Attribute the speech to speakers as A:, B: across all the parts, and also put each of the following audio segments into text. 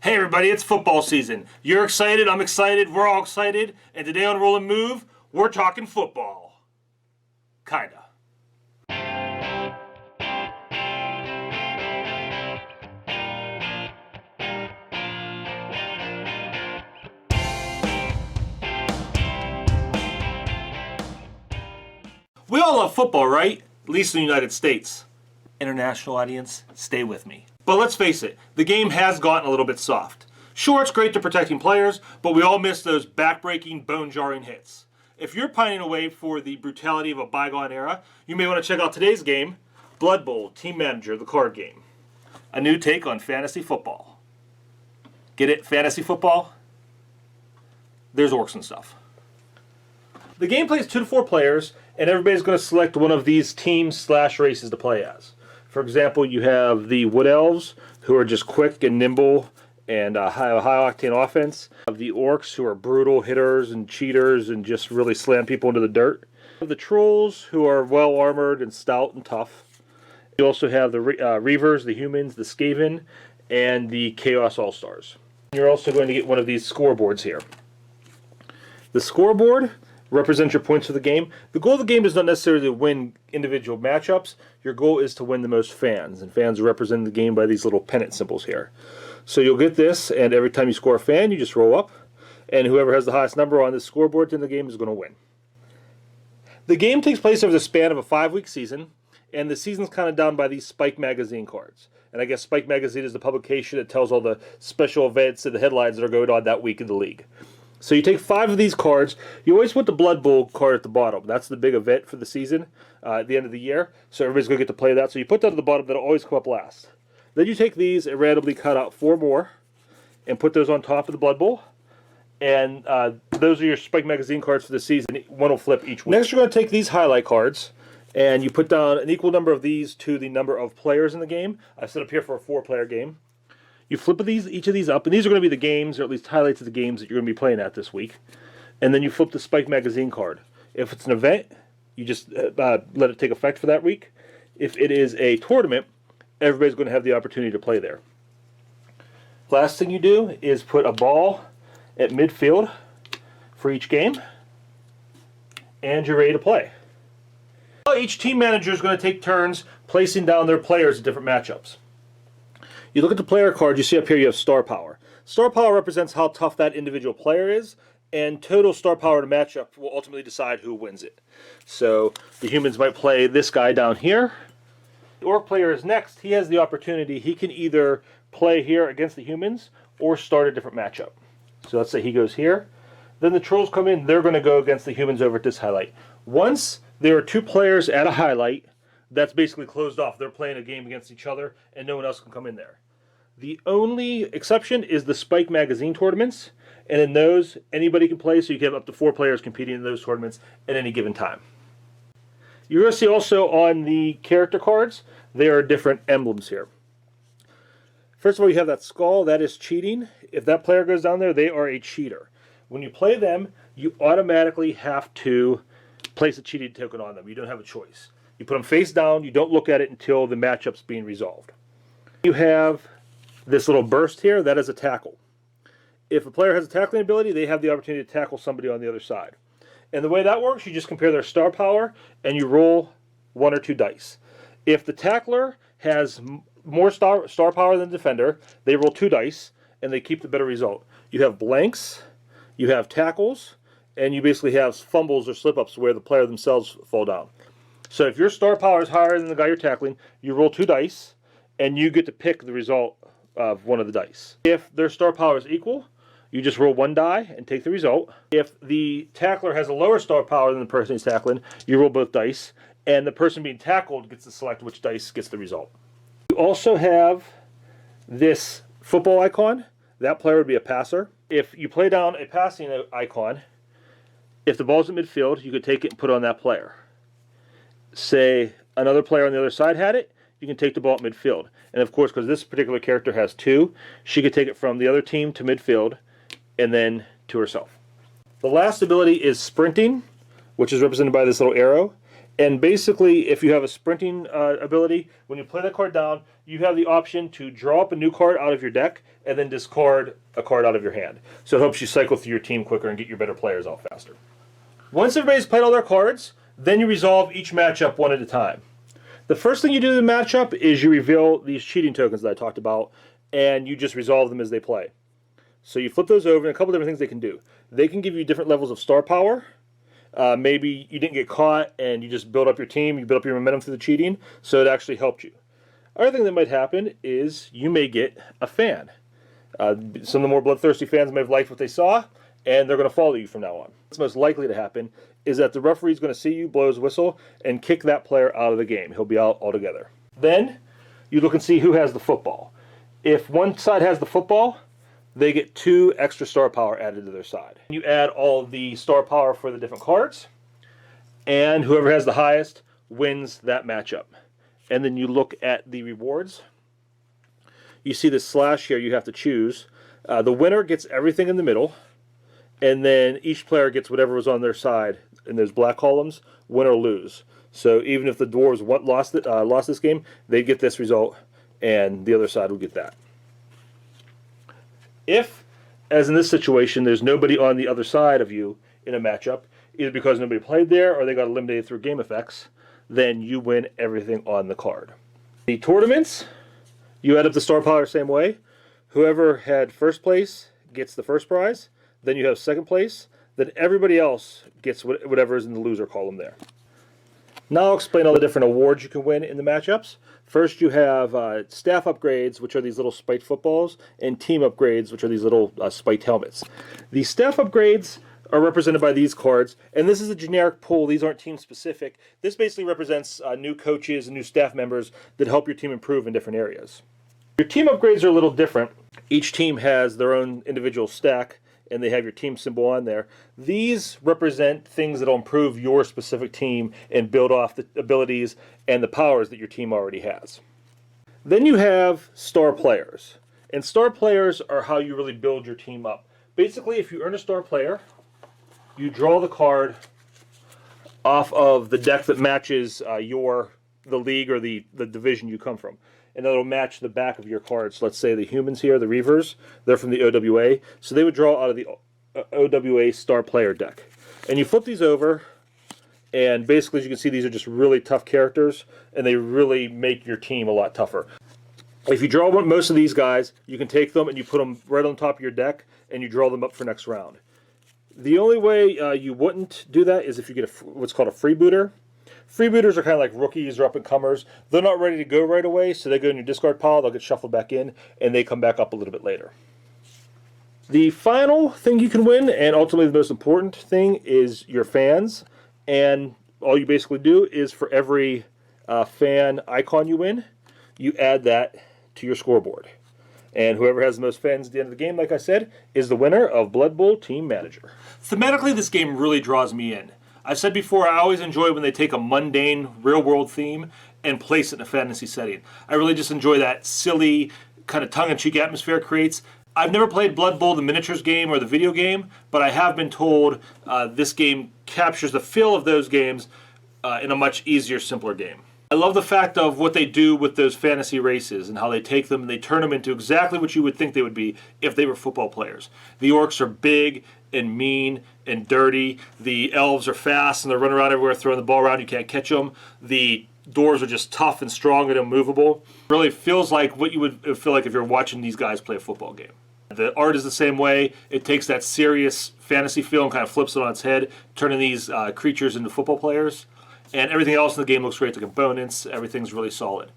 A: Hey everybody, it's football season. You're excited, I'm excited, we're all excited, and today on Roll and Move, we're talking football. Kinda. We all love football, right? At least in the United States. International audience, stay with me. But let's face it, the game has gotten a little bit soft. Sure, it's great to protecting players, but we all miss those back-breaking, bone-jarring hits. If you're pining away for the brutality of a bygone era, you may want to check out today's game, Blood Bowl Team Manager, the card game. A new take on fantasy football. Get it? Fantasy football? There's orcs and stuff. The game plays 2 to 4 players, and everybody's going to select one of these teams/races to play as. For example, you have the Wood Elves, who are just quick and nimble and high-octane offense. You have the Orcs, who are brutal hitters and cheaters and just really slam people into the dirt. You have the Trolls, who are well-armored and stout and tough. You also have the Reavers, the Humans, the Skaven, and the Chaos All-Stars. You're also going to get one of these scoreboards here. The scoreboard represents your points for the game. The goal of the game is not necessarily to win individual matchups. Your goal is to win the most fans, and fans are represented in the game by these little pennant symbols here. So you'll get this, and every time you score a fan, you just roll up, and whoever has the highest number on this scoreboard in the game is going to win. The game takes place over the span of a 5-week season, and the season's kind of done by these Spike Magazine cards. And I guess Spike Magazine is the publication that tells all the special events and the headlines that are going on that week in the league. So you take 5 of these cards. You always put the Blood Bowl card at the bottom. That's the big event for the season at the end of the year. So everybody's going to get to play that. So you put that at the bottom. That'll always come up last. Then you take these and randomly cut out 4 more and put those on top of the Blood Bowl. And those are your Spike Magazine cards for the season. One will flip each week. Next, you're going to take these highlight cards, and you put down an equal number of these to the number of players in the game. I've set up here for a 4-player game. You flip each of these up, and these are going to be the games, or at least highlights of the games that you're going to be playing at this week. And then you flip the Spike Magazine card. If it's an event, you just let it take effect for that week. If it is a tournament, everybody's going to have the opportunity to play there. Last thing you do is put a ball at midfield for each game, and you're ready to play. Each team manager is going to take turns placing down their players in different matchups. You look at the player card, you see up here you have star power. Star power represents how tough that individual player is, and total star power in a matchup will ultimately decide who wins it. So the Humans might play this guy down here. The Orc player is next. He has the opportunity. He can either play here against the Humans or start a different matchup. So let's say he goes here. Then the Trolls come in. They're going to go against the Humans over at this highlight. Once there are 2 players at a highlight, that's basically closed off. They're playing a game against each other, and no one else can come in there. The only exception is the Spike Magazine tournaments, and in those, anybody can play, so you can have up to 4 players competing in those tournaments at any given time. You're going to see also on the character cards, there are different emblems here. First of all, you have that skull. That is cheating. If that player goes down there, they are a cheater. When you play them, you automatically have to place a cheating token on them. You don't have a choice. You put them face down. You don't look at it until the matchup's being resolved. You have this little burst here. That is a tackle. If a player has a tackling ability, they have the opportunity to tackle somebody on the other side. And the way that works, you just compare their star power and you roll 1 or 2 dice. If the tackler has more star power than the defender, they roll 2 dice and they keep the better result. You have blanks, you have tackles, and you basically have fumbles or slip-ups where the player themselves fall down. So if your star power is higher than the guy you're tackling, you roll 2 dice and you get to pick the result of one of the dice. If their star power is equal, you just roll 1 die and take the result. If the tackler has a lower star power than the person he's tackling, you roll both dice, and the person being tackled gets to select which dice gets the result. You also have this football icon. That player would be a passer. If you play down a passing icon, if the ball's in midfield, you could take it and put it on that player. Say another player on the other side had it, you can take the ball at midfield. And of course, because this particular character has 2, she could take it from the other team to midfield and then to herself. The last ability is sprinting, which is represented by this little arrow. And basically, if you have a sprinting ability, when you play that card down, you have the option to draw up a new card out of your deck and then discard a card out of your hand. So it helps you cycle through your team quicker and get your better players out faster. Once everybody's played all their cards, then you resolve each matchup one at a time. The first thing you do in the matchup is you reveal these cheating tokens that I talked about, and you just resolve them as they play. So you flip those over, and a couple different things they can do. They can give you different levels of star power. Maybe you didn't get caught and you just build up your team, you build up your momentum through the cheating, so it actually helped you. Other thing that might happen is you may get a fan. Some of the more bloodthirsty fans may have liked what they saw, and they're going to follow you from now on. What's most likely to happen is that the referee is going to see you, blow his whistle, and kick that player out of the game. He'll be out altogether. Then you look and see who has the football. If one side has the football, they get 2 extra star power added to their side. You add all the star power for the different cards, and whoever has the highest wins that matchup. And then you look at the rewards. You see this slash here you have to choose. The winner gets everything in the middle, and then each player gets whatever was on their side in those black columns, win or lose. So even if the Dwarves lost this game, they'd get this result, and the other side would get that. If, as in this situation, there's nobody on the other side of you in a matchup, either because nobody played there or they got eliminated through game effects, then you win everything on the card. The tournaments, you add up the star power the same way. Whoever had first place gets the first prize. Then you have second place. Then everybody else gets whatever is in the loser column there. Now I'll explain all the different awards you can win in the matchups. First you have staff upgrades, which are these little spiked footballs, and team upgrades, which are these little spiked helmets. The staff upgrades are represented by these cards, and this is a generic pool. These aren't team specific. This basically represents new coaches and new staff members that help your team improve in different areas. Your team upgrades are a little different. Each team has their own individual stack, and they have your team symbol on there. These represent things that will improve your specific team and build off the abilities and the powers that your team already has. Then you have star players. And star players are how you really build your team up. Basically, if you earn a star player, you draw the card off of the deck that matches the league or the division you come from. And that'll match the back of your cards. Let's say the humans here, the Reavers, they're from the OWA. So they would draw out of the OWA star player deck. And you flip these over, and basically as you can see, these are just really tough characters, and they really make your team a lot tougher. If you draw most of these guys, you can take them and you put them right on top of your deck, and you draw them up for next round. The only way you wouldn't do that is if you get what's called a freebooter. Freebooters are kind of like rookies or up-and-comers. They're not ready to go right away, so they go in your discard pile, they'll get shuffled back in, and they come back up a little bit later. The final thing you can win, and ultimately the most important thing, is your fans. And all you basically do is for every fan icon you win, you add that to your scoreboard. And whoever has the most fans at the end of the game, like I said, is the winner of Blood Bowl Team Manager. Thematically, this game really draws me in. I've said before, I always enjoy when they take a mundane, real-world theme and place it in a fantasy setting. I really just enjoy that silly, kind of tongue-in-cheek atmosphere it creates. I've never played Blood Bowl, the miniatures game, or the video game, but I have been told this game captures the feel of those games in a much easier, simpler game. I love the fact of what they do with those fantasy races and how they take them and they turn them into exactly what you would think they would be if they were football players. The orcs are big and mean and dirty. The elves are fast and they're running around everywhere throwing the ball around. You can't catch them. The dwarves are just tough and strong and immovable. It really feels like what you would feel like if you're watching these guys play a football game. The art is the same way. It takes that serious fantasy feel and kind of flips it on its head, turning these creatures into football players. And everything else in the game looks great. The components, everything's really solid.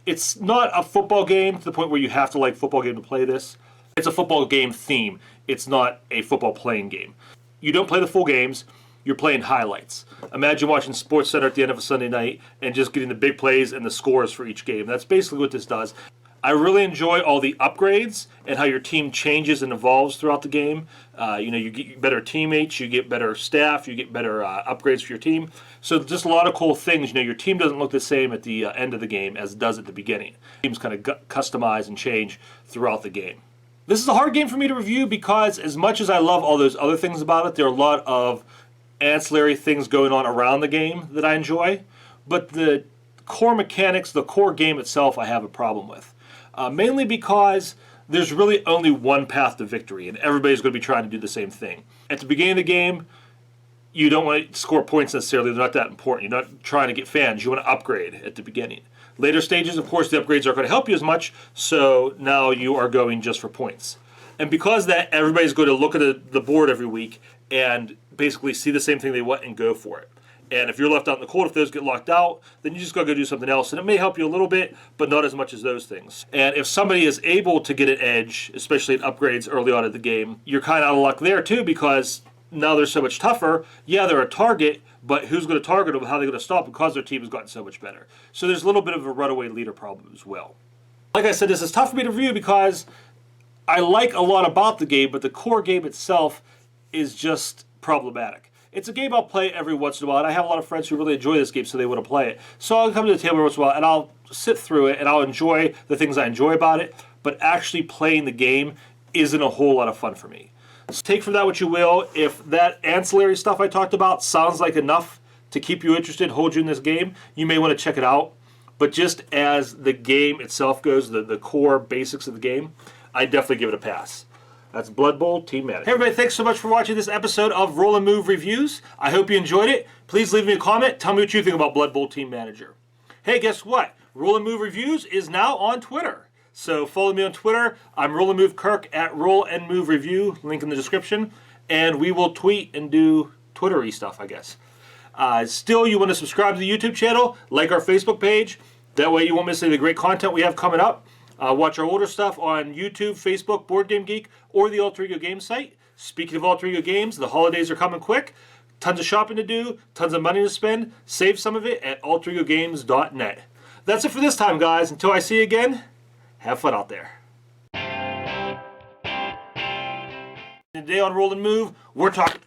A: It's not a football game to the point where you have to like football game to play this. It's a football game theme. It's not a football playing game. You don't play the full games. You're playing highlights. Imagine watching SportsCenter at the end of a Sunday night and just getting the big plays and the scores for each game. That's basically what this does. I really enjoy all the upgrades and how your team changes and evolves throughout the game. You get better teammates, you get better staff, you get better upgrades for your team. So just a lot of cool things. Your team doesn't look the same at the end of the game as it does at the beginning. Teams kind of customize and change throughout the game. This is a hard game for me to review because as much as I love all those other things about it, there are a lot of ancillary things going on around the game that I enjoy, but the core mechanics, the core game itself, I have a problem with. Mainly because there's really only one path to victory, and everybody's going to be trying to do the same thing. At the beginning of the game, you don't want to score points necessarily. They're not that important. You're not trying to get fans. You want to upgrade at the beginning. Later stages, of course, the upgrades aren't going to help you as much, so now you are going just for points. And because that, everybody's going to look at the board every week and basically see the same thing they want and go for it. And if you're left out in the cold, if those get locked out, then you just got to go do something else. And it may help you a little bit, but not as much as those things. And if somebody is able to get an edge, especially in upgrades early on in the game, you're kind of out of luck there too, because now they're so much tougher. Yeah, they're a target, but who's going to target them? How are they going to stop because their team has gotten so much better? So there's a little bit of a runaway leader problem as well. Like I said, this is tough for me to review because I like a lot about the game, but the core game itself is just problematic. It's a game I'll play every once in a while, and I have a lot of friends who really enjoy this game, so they want to play it. So I'll come to the table every once in a while, and I'll sit through it, and I'll enjoy the things I enjoy about it, but actually playing the game isn't a whole lot of fun for me. So take from that what you will. If that ancillary stuff I talked about sounds like enough to keep you interested, hold you in this game, you may want to check it out. But just as the game itself goes, the core basics of the game, I definitely give it a pass. That's Blood Bowl Team Manager. Hey everybody, thanks so much for watching this episode of Roll and Move Reviews. I hope you enjoyed it. Please leave me a comment. Tell me what you think about Blood Bowl Team Manager. Hey, guess what? Roll and Move Reviews is now on Twitter. So follow me on Twitter. I'm Roll and Move Kirk at Roll and Move Review. Link in the description. And we will tweet and do Twitter-y stuff, I guess. Still, you want to subscribe to the YouTube channel, like our Facebook page. That way you won't miss any of the great content we have coming up. Watch our older stuff on YouTube, Facebook, Board Game Geek, or the Alter Ego Games site. Speaking of Alter Ego Games, the holidays are coming quick. Tons of shopping to do, tons of money to spend. Save some of it at alteregogames.net. That's it for this time, guys. Until I see you again, have fun out there. Today on Roll and Move, we're talking...